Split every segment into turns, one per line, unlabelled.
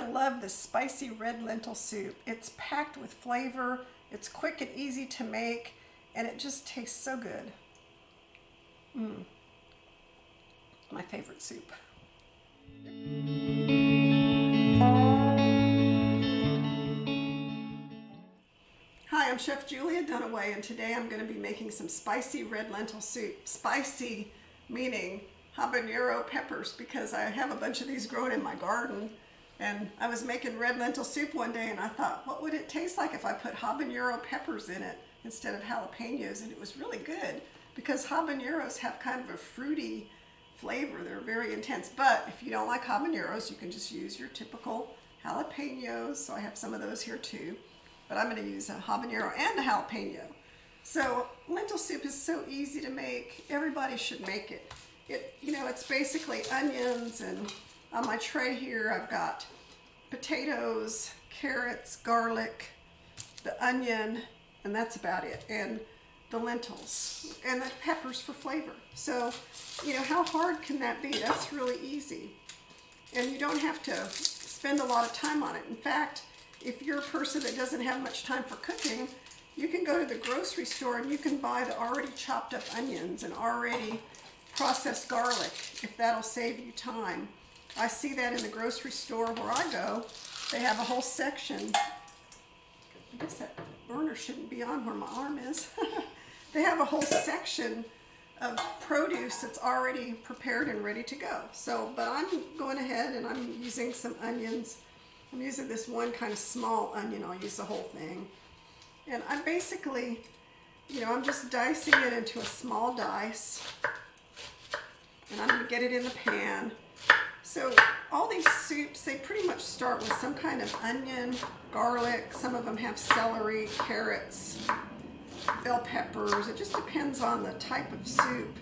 to love this spicy red lentil soup. It's packed with flavor, it's quick and easy to make, and it just tastes so good. My favorite soup. Hi, I'm Chef Julia Dunaway, and today I'm going to be making some spicy red lentil soup. Spicy meaning habanero peppers, because I have a bunch of these grown in my garden. And I was making red lentil soup one day and I thought, what would it taste like if I put habanero peppers in it instead of jalapenos? And it was really good because habaneros have kind of a fruity flavor. They're very intense. But if you don't like habaneros, you can just use your typical jalapenos. So I have some of those here too. But I'm going to use a habanero and a jalapeno. So lentil soup is so easy to make. Everybody should make it. It's basically onions, and on my tray here I've got potatoes, carrots, garlic, the onion, and that's about it, and the lentils, and the peppers for flavor. So, how hard can that be? That's really easy. And you don't have to spend a lot of time on it. In fact, if you're a person that doesn't have much time for cooking, you can go to the grocery store and you can buy the already chopped up onions and already processed garlic, if that'll save you time. I see that in the grocery store where I go. They have a whole section. I guess that burner shouldn't be on where my arm is. They have a whole section of produce that's already prepared and ready to go. But I'm going ahead and I'm using some onions. I'm using this one kind of small onion. I'll use the whole thing. And I basically, I'm just dicing it into a small dice. And I'm going to get it in the pan. So all these soups, they pretty much start with some kind of onion, garlic. Some of them have celery, carrots, bell peppers. It just depends on the type of soup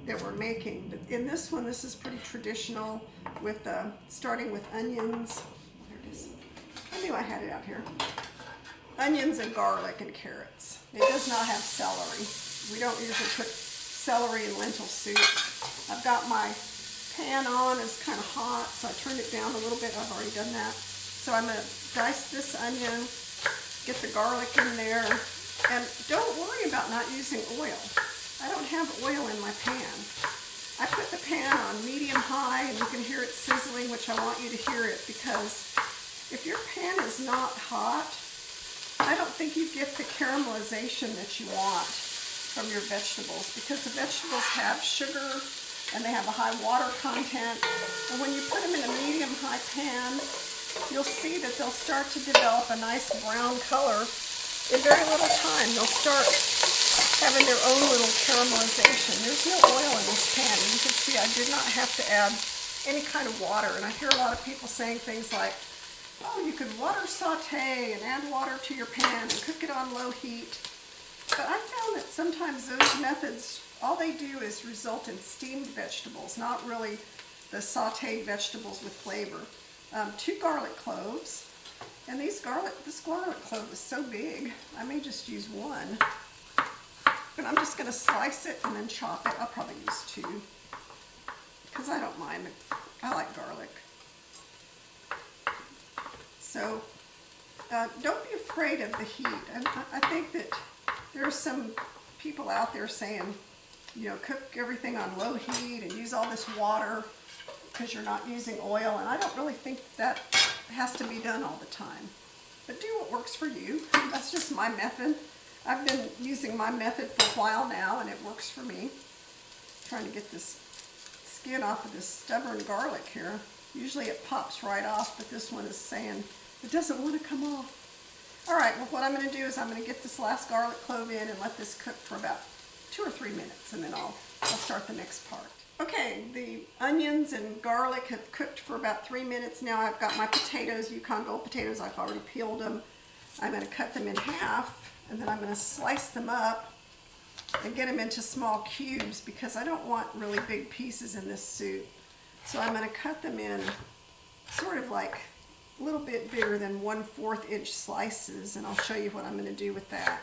that we're making. But in this one, this is pretty traditional with starting with onions. There it is. I knew I had it out here. Onions and garlic and carrots. It does not have celery. We don't usually put celery in lentil soup. I've got my pan on. It's kind of hot, so I turned it down a little bit. I've already done that. So I'm going to dice this onion, get the garlic in there, and don't worry about not using oil. I don't have oil in my pan. I put the pan on medium-high, and you can hear it sizzling, which I want you to hear it, because if your pan is not hot, I don't think you get the caramelization that you want from your vegetables, because the vegetables have sugar and they have a high water content. And when you put them in a medium-high pan, you'll see that they'll start to develop a nice brown color. In very little time, they'll start having their own little caramelization. There's no oil in this pan. And you can see I did not have to add any kind of water. And I hear a lot of people saying things like, oh, you could water saute and add water to your pan and cook it on low heat. But I found that sometimes those methods, all they do is result in steamed vegetables, not really the sauteed vegetables with flavor. 2 garlic cloves, and this garlic clove is so big, I may just use 1. But I'm just going to slice it and then chop it. I'll probably use 2, because I don't mind. I like garlic. So don't be afraid of the heat. And I think that there are some people out there saying, cook everything on low heat and use all this water because you're not using oil. And I don't really think that has to be done all the time. But do what works for you. That's just my method. I've been using my method for a while now, and it works for me. Trying to get this skin off of this stubborn garlic here. Usually it pops right off, but this one is saying it doesn't want to come off. All right, well, what I'm going to do is I'm going to get this last garlic clove in and let this cook for about 2 or 3 minutes, and then I'll start the next part. Okay, the onions and garlic have cooked for about 3 minutes. Now I've got my potatoes, Yukon Gold potatoes. I've already peeled them. I'm going to cut them in half, and then I'm going to slice them up and get them into small cubes, because I don't want really big pieces in this soup. So I'm going to cut them in sort of like a little bit bigger than 1/4 inch slices, and I'll show you what I'm going to do with that.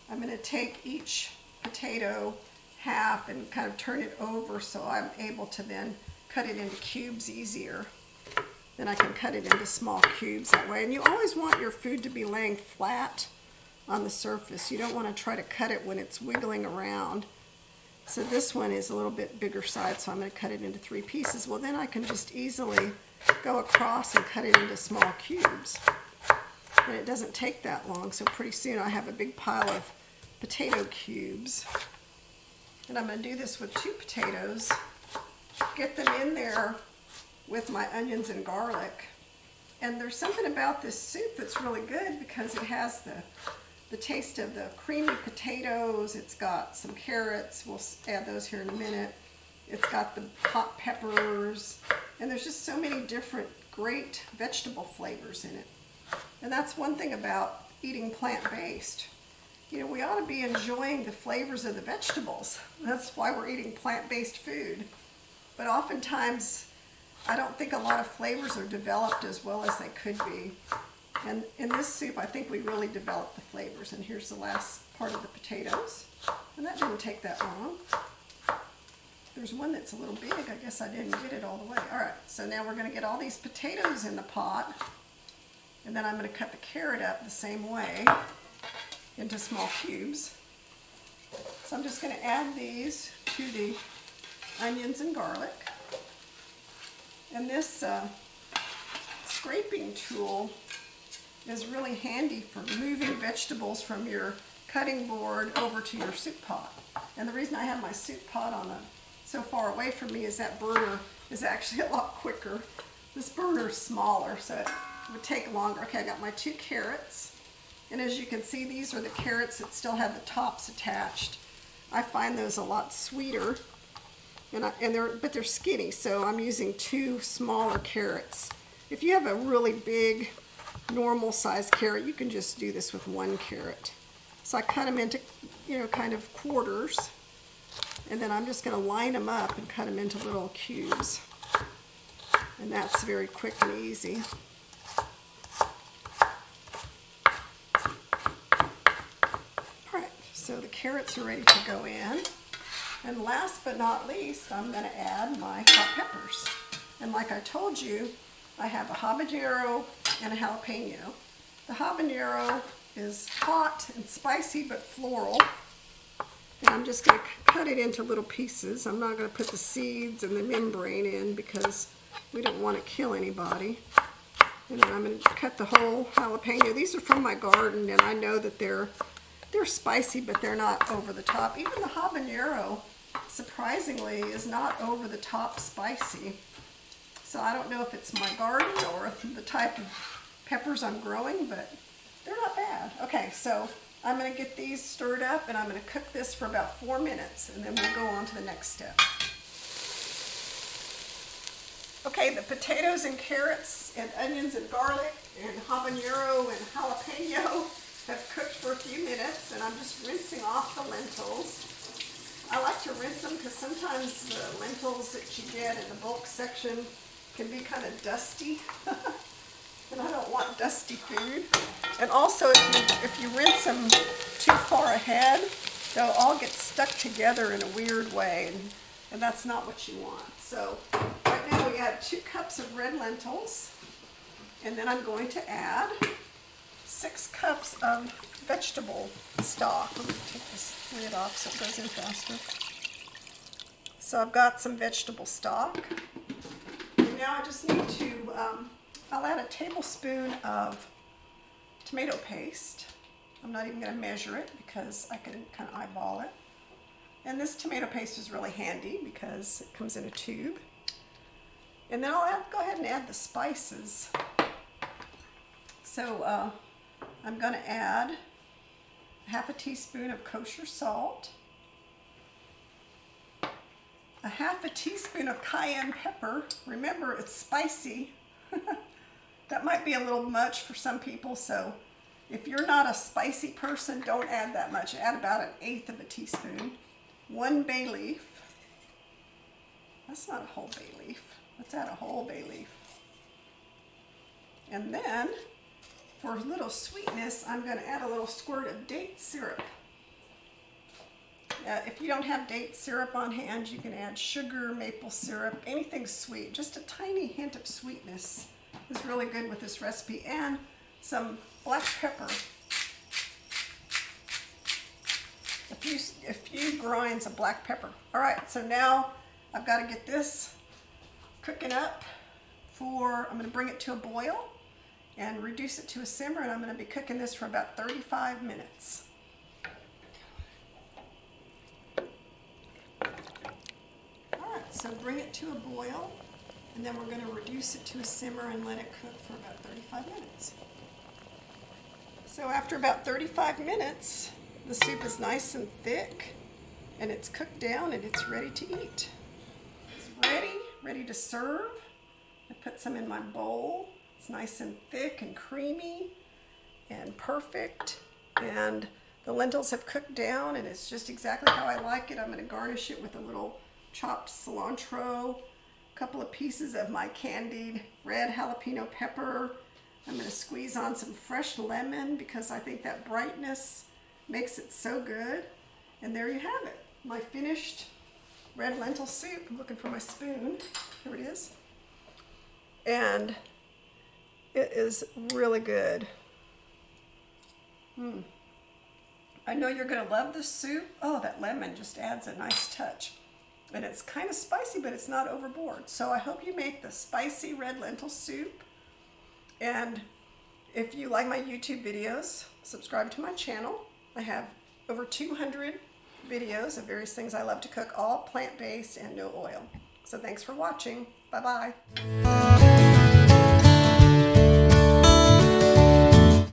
I'm going to take each potato, half and kind of turn it over so I'm able to then cut it into cubes easier. Then I can cut it into small cubes that way. And you always want your food to be laying flat on the surface. You don't want to try to cut it when it's wiggling around. So this one is a little bit bigger size, so I'm going to cut it into 3 pieces. Well, then I can just easily go across and cut it into small cubes. And it doesn't take that long, so pretty soon I have a big pile of potato cubes. And I'm going to do this with 2 potatoes. Get them in there with my onions and garlic. And there's something about this soup that's really good because it has the taste of the creamy potatoes. It's got some carrots. We'll add those here in a minute. It's got the hot peppers. And there's just so many different great vegetable flavors in it. And that's one thing about eating plant-based. You know, we ought to be enjoying the flavors of the vegetables. That's why we're eating plant-based food. But oftentimes, I don't think a lot of flavors are developed as well as they could be. And in this soup, I think we really developed the flavors. And here's the last part of the potatoes. And that didn't take that long. There's one that's a little big. I guess I didn't get it all the way. All right, so now we're going to get all these potatoes in the pot. And then I'm going to cut the carrot up the same way into small cubes. So I'm just going to add these to the onions and garlic. And this scraping tool is really handy for moving vegetables from your cutting board over to your soup pot. And the reason I have my soup pot on so far away from me is that burner is actually a lot quicker. This burner is smaller, so it would take longer. Okay, I got my 2 carrots. And as you can see, these are the carrots that still have the tops attached. I find those a lot sweeter. But they're skinny, so I'm using 2 smaller carrots. If you have a really big, normal sized carrot, you can just do this with 1 carrot. So I cut them into, kind of quarters, and then I'm just going to line them up and cut them into little cubes. And that's very quick and easy. All right, so the carrots are ready to go in. And last but not least, I'm going to add my hot peppers. And like I told you, I have a habanero and a jalapeno. The habanero is hot and spicy but floral. And I'm just going to cut it into little pieces. I'm not going to put the seeds and the membrane in because we don't want to kill anybody. And then I'm going to cut the whole jalapeno. These are from my garden, and I know that they're spicy, but they're not over the top. Even the habanero, surprisingly, is not over the top spicy. So I don't know if it's my garden or the type of peppers I'm growing, but they're not bad. Okay, so I'm going to get these stirred up, and I'm going to cook this for about 4 minutes, and then we'll go on to the next step. Okay, the potatoes and carrots and onions and garlic and habanero and jalapeno have cooked for a few minutes, and I'm just rinsing off the lentils. I like to rinse them because sometimes the lentils that you get in the bulk section can be kind of dusty. And I don't want dusty food. And also, if you rinse them too far ahead, they'll all get stuck together in a weird way, and that's not what you want. So right now we have 2 cups of red lentils, and then I'm going to add 6 cups of vegetable stock. Let me take this lid off so it goes in faster. So I've got some vegetable stock. And now I just need to, I'll add a tablespoon of tomato paste. I'm not even going to measure it because I can kind of eyeball it. And this tomato paste is really handy because it comes in a tube. And then I'll go ahead and add the spices. So I'm going to add half a teaspoon of kosher salt, a half a teaspoon of cayenne pepper. Remember, it's spicy. That might be a little much for some people, so if you're not a spicy person, don't add that much. Add about 1/8 of a teaspoon. 1 bay leaf. That's not a whole bay leaf. Let's add a whole bay leaf. And then, for a little sweetness, I'm going to add a little squirt of date syrup. If you don't have date syrup on hand, you can add sugar, maple syrup, anything sweet. Just a tiny hint of sweetness is really good with this recipe, and some black pepper. A few grinds of black pepper. All right, so now I've got to get this cooking up I'm going to bring it to a boil and reduce it to a simmer, and I'm going to be cooking this for about 35 minutes. So bring it to a boil, and then we're going to reduce it to a simmer and let it cook for about 35 minutes. So after about 35 minutes, the soup is nice and thick, and it's cooked down, and it's ready to eat. It's ready to serve. I put some in my bowl. It's nice and thick and creamy and perfect, and the lentils have cooked down, and it's just exactly how I like it. I'm going to garnish it with a little chopped cilantro, a couple of pieces of my candied red jalapeno pepper. I'm going to squeeze on some fresh lemon because I think that brightness makes it so good. And there you have it, my finished red lentil soup. I'm looking for my spoon. Here it is. And it is really good. I know you're going to love this soup. Oh, that lemon just adds a nice touch. And it's kind of spicy, but it's not overboard. So I hope you make the spicy red lentil soup. And if you like my YouTube videos, subscribe to my channel. I have over 200 videos of various things I love to cook, all plant-based and no oil. So thanks for watching. Bye-bye.